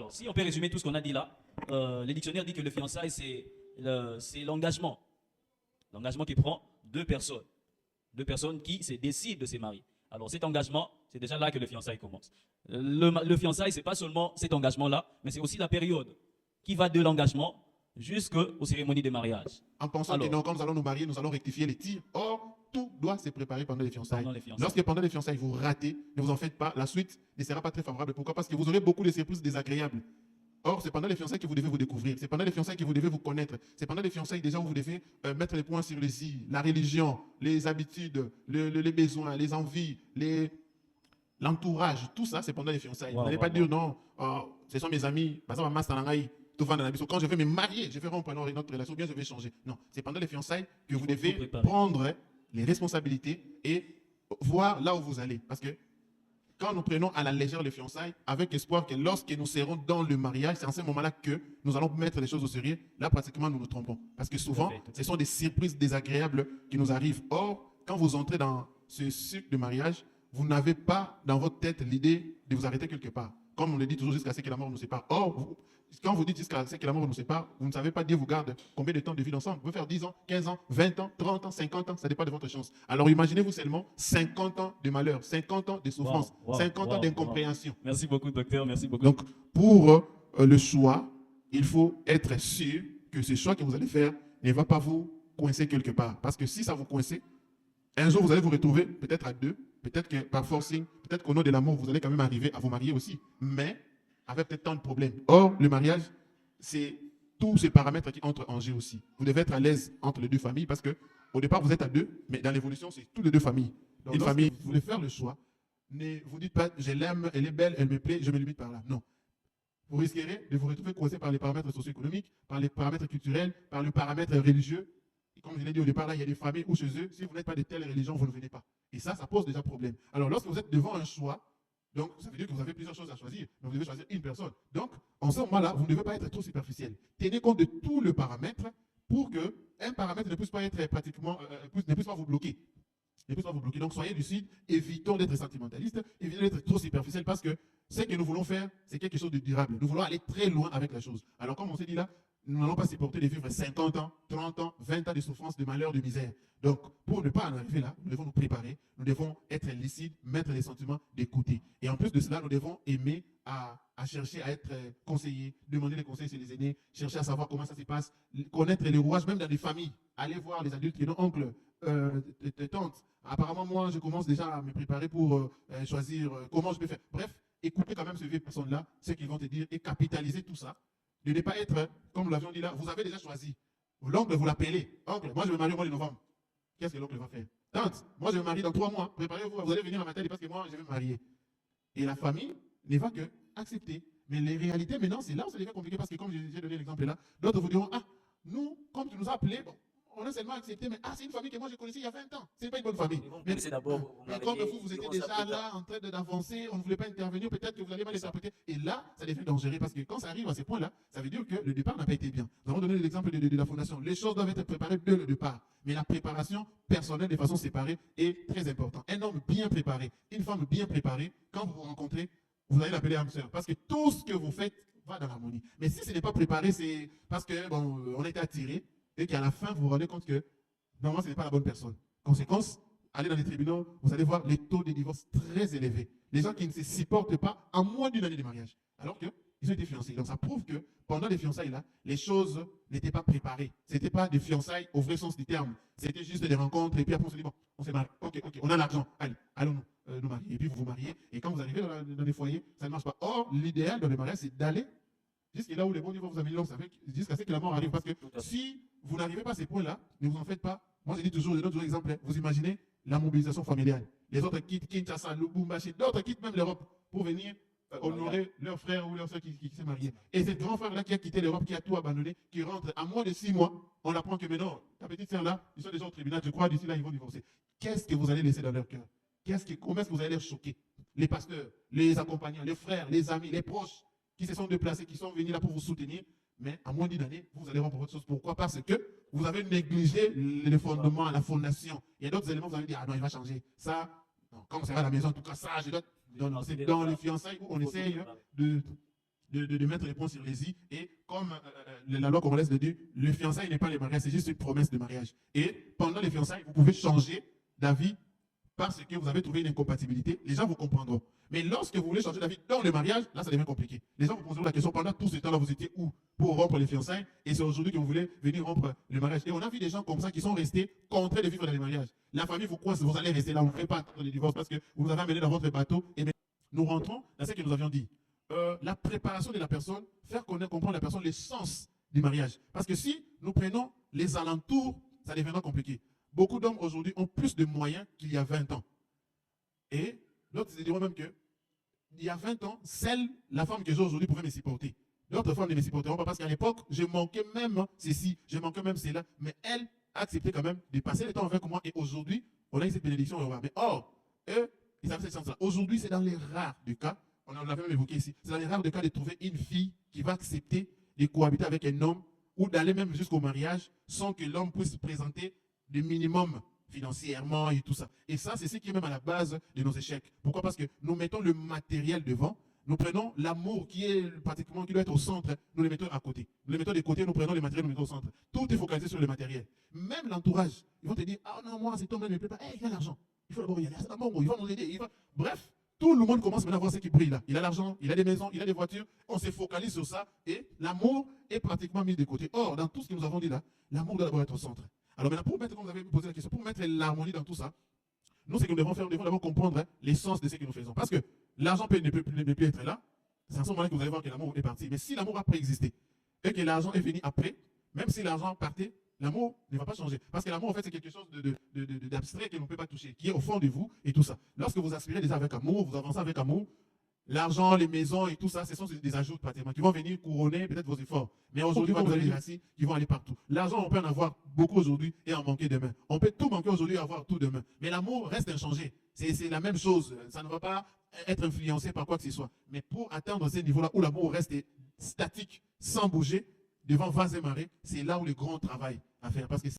Alors, si on peut résumer tout ce qu'on a dit là, le dictionnaire dit que le fiançailles, c'est l'engagement. L'engagement qui prend deux personnes qui se décident de se marier. Alors cet engagement, c'est déjà là que le fiançailles commence. Le fiançailles, c'est pas seulement cet engagement-là, mais c'est aussi la période qui va de l'engagement jusqu'aux cérémonies de mariage. En pensant Alors, que non, quand nous allons nous marier, nous allons rectifier les tirs. Or, tout doit se préparer pendant les fiançailles. Pendant les fiançailles. Lorsque pendant les fiançailles, vous ratez, ne vous en faites pas, la suite ne sera pas très favorable. Pourquoi? Parce que vous aurez beaucoup de surprises désagréables. Or, c'est pendant les fiançailles que vous devez vous découvrir. C'est pendant les fiançailles que vous devez vous connaître. C'est pendant les fiançailles déjà où vous devez mettre les points sur les i, la religion, les habitudes, les besoins, les envies, l'entourage. Tout ça, c'est pendant les fiançailles. Vous n'allez pas dire non, ce sont mes amis, quand je vais me marier, je vais rompre notre relation, ou bien je vais changer. Non, c'est pendant les fiançailles que vous devez prendre les responsabilités et voir là où vous allez. Parce que quand nous prenons à la légère les fiançailles, avec espoir que lorsque nous serons dans le mariage, c'est en ce moment-là que nous allons mettre les choses au sérieux, là pratiquement nous nous trompons. Parce que souvent, ce sont des surprises désagréables qui nous arrivent. Or, quand vous entrez dans ce cycle de mariage, vous n'avez pas dans votre tête l'idée de vous arrêter quelque part. Comme on le dit toujours, jusqu'à ce que la mort nous sépare. Or, quand vous dites jusqu'à ce que la mort nous sépare, vous ne savez pas, Dieu vous garde combien de temps de vie ensemble. Vous pouvez faire 10 ans, 15 ans, 20 ans, 30 ans, 50 ans, ça dépend de votre chance. Alors imaginez-vous seulement 50 ans de malheur, 50 ans de souffrance, 50 ans d'incompréhension. Merci beaucoup, docteur, merci beaucoup. Donc, pour le choix, il faut être sûr que ce choix que vous allez faire ne va pas vous coincer quelque part. Parce que si ça vous coince, un jour vous allez vous retrouver peut-être à deux, peut-être que par forcing, peut-être qu'au nom de l'amour, vous allez quand même arriver à vous marier aussi. Mais avec peut-être tant de problèmes. Or, le mariage, c'est tous ces paramètres qui entrent en jeu aussi. Vous devez être à l'aise entre les deux familles parce que au départ, vous êtes à deux, mais dans l'évolution, c'est toutes les deux familles. Donc, une famille, vous voulez faire le choix, ne vous dites pas, je l'aime, elle est belle, elle me plaît, je me limite par là. Non. Vous risquerez de vous retrouver coincé par les paramètres socio-économiques, par les paramètres culturels, par le paramètre religieux. Et comme je l'ai dit au départ, là, il y a des familles où chez eux, si vous n'êtes pas de telle religion, vous ne venez pas. Et ça pose déjà problème. Alors, lorsque vous êtes devant un choix, donc, ça veut dire que vous avez plusieurs choses à choisir, mais vous devez choisir une personne. Donc, en ce moment-là, vous ne devez pas être trop superficiel. Tenez compte de tout le paramètre pour qu'un paramètre ne puisse pas être pratiquement, ne puisse pas vous bloquer. Ne puisse pas vous bloquer. Donc, soyez lucide, évitons d'être sentimentaliste, évitons d'être trop superficiel parce que ce que nous voulons faire, c'est quelque chose de durable. Nous voulons aller très loin avec la chose. Alors, comme on s'est dit là, nous n'allons pas supporter de vivre 50 ans, 30 ans, 20 ans de souffrance, de malheur, de misère. Donc, pour ne pas en arriver là, nous devons nous préparer, nous devons être lucides, mettre les sentiments de côté. Et en plus de cela, nous devons aimer à chercher à être conseillés, demander des conseils chez les aînés, chercher à savoir comment ça se passe, connaître les rouages, même dans les familles. Aller voir les adultes, nos oncles, tantes. Apparemment, moi, je commence déjà à me préparer pour choisir comment je peux faire. Bref, écoutez quand même ces vieilles personnes-là, ce qu'ils vont te dire, et capitaliser tout ça. De ne pas être, comme nous l'avions dit là, vous avez déjà choisi. L'oncle, vous l'appelez. Oncle, moi je me marie au mois de novembre. Qu'est-ce que l'oncle va faire? Tante, moi je me marie dans 3 mois. Préparez-vous, vous allez venir à ma tête parce que moi je vais me marier. Et la famille ne va que accepter. Mais les réalités maintenant, c'est là où ça devient compliqué parce que comme j'ai donné l'exemple là, d'autres vous diront, ah, nous, comme tu nous as appelés, bon, on a seulement accepté, mais c'est une famille que moi je connaissais il y a 20 ans. C'est pas une bonne famille. Mais comme vous étiez déjà là en train d'avancer, on ne voulait pas intervenir, peut-être que vous allez mal interpréter. Et là, ça devient dangereux parce que quand ça arrive à ce point-là, ça veut dire que le départ n'a pas été bien. Nous avons donné l'exemple de la fondation. Les choses doivent être préparées dès le départ. Mais la préparation personnelle de façon séparée est très importante. Un homme bien préparé, une femme bien préparée, quand vous vous rencontrez, vous allez l'appeler âme sœur. Parce que tout ce que vous faites va dans l'harmonie. Mais si ce n'est pas préparé, c'est parce que bon, on a été attiré et qu'à la fin, vous vous rendez compte que normalement, ce n'est pas la bonne personne. Conséquence, allez dans les tribunaux, vous allez voir les taux de divorce très élevés. Les gens qui ne se supportent pas en moins d'une année de mariage. Alors qu'ils ont été fiancés. Donc ça prouve que pendant les fiançailles-là, les choses n'étaient pas préparées. Ce n'était pas des fiançailles au vrai sens du terme. C'était juste des rencontres. Et puis après, on se dit, bon, on s'est marié. Ok, on a l'argent. Allez, allons nous marier. Et puis vous vous mariez. Et quand vous arrivez dans les foyers, ça ne marche pas. Or, l'idéal dans le mariage, c'est d'aller jusqu'à là où les bons niveaux vous améliorent, jusqu'à ce que la mort arrive. Parce que si vous n'arrivez pas à ces points-là, ne vous en faites pas. Moi, je dis toujours, je donne toujours l'exemple. Vous imaginez la mobilisation familiale. Les autres quittent Kinshasa, Lubumbashi, d'autres quittent même l'Europe pour venir honorer leur frère ou leur soeur qui s'est marié. Et ce grand frère-là qui a quitté l'Europe, qui a tout abandonné, qui rentre à moins de 6 mois, on apprend que maintenant, ta petite sœur-là, ils sont déjà au tribunal, je crois, d'ici là, ils vont divorcer. Qu'est-ce que vous allez laisser dans leur cœur? Comment est-ce que vous allez les choquer? Les pasteurs, les accompagnants, les frères, les amis, les proches, qui se sont déplacés, qui sont venus là pour vous soutenir, mais à moins d'une année, vous allez rompre votre chose. Pourquoi? Parce que vous avez négligé les fondements, la fondation. Il y a d'autres éléments, vous allez dire, ah non, il va changer. Ça, non, comme ça va à la maison, en tout cas, ça, je dois. Non, c'est dans les fiançailles où on essaye de mettre les points sur les i. Et comme la loi congolaise le dit, le fiançailles n'est pas le mariage, c'est juste une promesse de mariage. Et pendant les fiançailles, vous pouvez changer d'avis parce que vous avez trouvé une incompatibilité. Les gens vous comprendront. Mais lorsque vous voulez changer d'avis dans le mariage, là, ça devient compliqué. Les gens vous poseront la question, pendant tout ce temps-là, vous étiez où pour rompre les fiançailles? Et c'est aujourd'hui que vous voulez venir rompre le mariage. Et on a vu des gens comme ça qui sont restés contraints de vivre dans les mariages. La famille vous coince, vous allez rester là, vous ne faites pas attendre le divorce parce que vous nous avez amené dans votre bateau. Et bien, nous rentrons dans ce que nous avions dit. La préparation de la personne, faire connaître, comprendre la personne, le sens du mariage. Parce que si nous prenons les alentours, ça deviendra compliqué. Beaucoup d'hommes aujourd'hui ont plus de moyens qu'il y a 20 ans. Et d'autres se diront même que il y a 20 ans, seule la femme que j'ai aujourd'hui pouvait me supporter. D'autres femmes ne me supporteront pas parce qu'à l'époque, je manquais même ceci, je manquais même cela. Mais elle a accepté quand même de passer le temps avec moi. Et aujourd'hui, on a eu cette bénédiction. Mais or, eux, ils avaient cette chance-là. Aujourd'hui, c'est dans les rares du cas, on l'avait même évoqué ici, c'est dans les rares cas de trouver une fille qui va accepter de cohabiter avec un homme ou d'aller même jusqu'au mariage sans que l'homme puisse présenter le minimum financièrement et tout ça. Et ça, c'est ce qui est même à la base de nos échecs. Pourquoi? Parce que nous mettons le matériel devant, nous prenons l'amour qui est pratiquement, qui doit être au centre, nous le mettons à côté. Nous le mettons de côté, nous prenons le matériel, nous le mettons au centre. Tout est focalisé sur le matériel. Même l'entourage, ils vont te dire, ah non, moi, cet homme-là ne me plaît pas. Hey, il a l'argent. Il faut d'abord y aller. C'est d'abord, il va nous aider. Bref, tout le monde commence maintenant à voir ce qui brille là. Il a l'argent, il a des maisons, il a des voitures. On se focalise sur ça et l'amour est pratiquement mis de côté. Or, dans tout ce que nous avons dit là, l'amour doit d'abord être au centre. Alors maintenant, pour mettre, comme vous avez posé la question, pour mettre l'harmonie dans tout ça, nous, ce que nous devons faire, nous devons d'abord comprendre l'essence de ce que nous faisons. Parce que l'argent ne peut plus être là. C'est à ce moment-là que vous allez voir que l'amour est parti. Mais si l'amour a préexisté et que l'argent est venu après, même si l'argent partait, l'amour ne va pas changer. Parce que l'amour, en fait, c'est quelque chose d'abstrait que l'on ne peut pas toucher, qui est au fond de vous et tout ça. Lorsque vous aspirez déjà avec amour, vous avancez avec amour, l'argent, les maisons et tout ça, ce sont des ajouts pratiquement qui vont venir couronner peut-être vos efforts. Mais aujourd'hui, vous avez des racines qui vont aller partout. L'argent, on peut en avoir beaucoup aujourd'hui et en manquer demain. On peut tout manquer aujourd'hui et avoir tout demain. Mais l'amour reste inchangé. C'est la même chose. Ça ne va pas être influencé par quoi que ce soit. Mais pour atteindre ces niveaux-là où l'amour reste statique, sans bouger, devant vase et marée, c'est là où le grand travail à faire. Parce que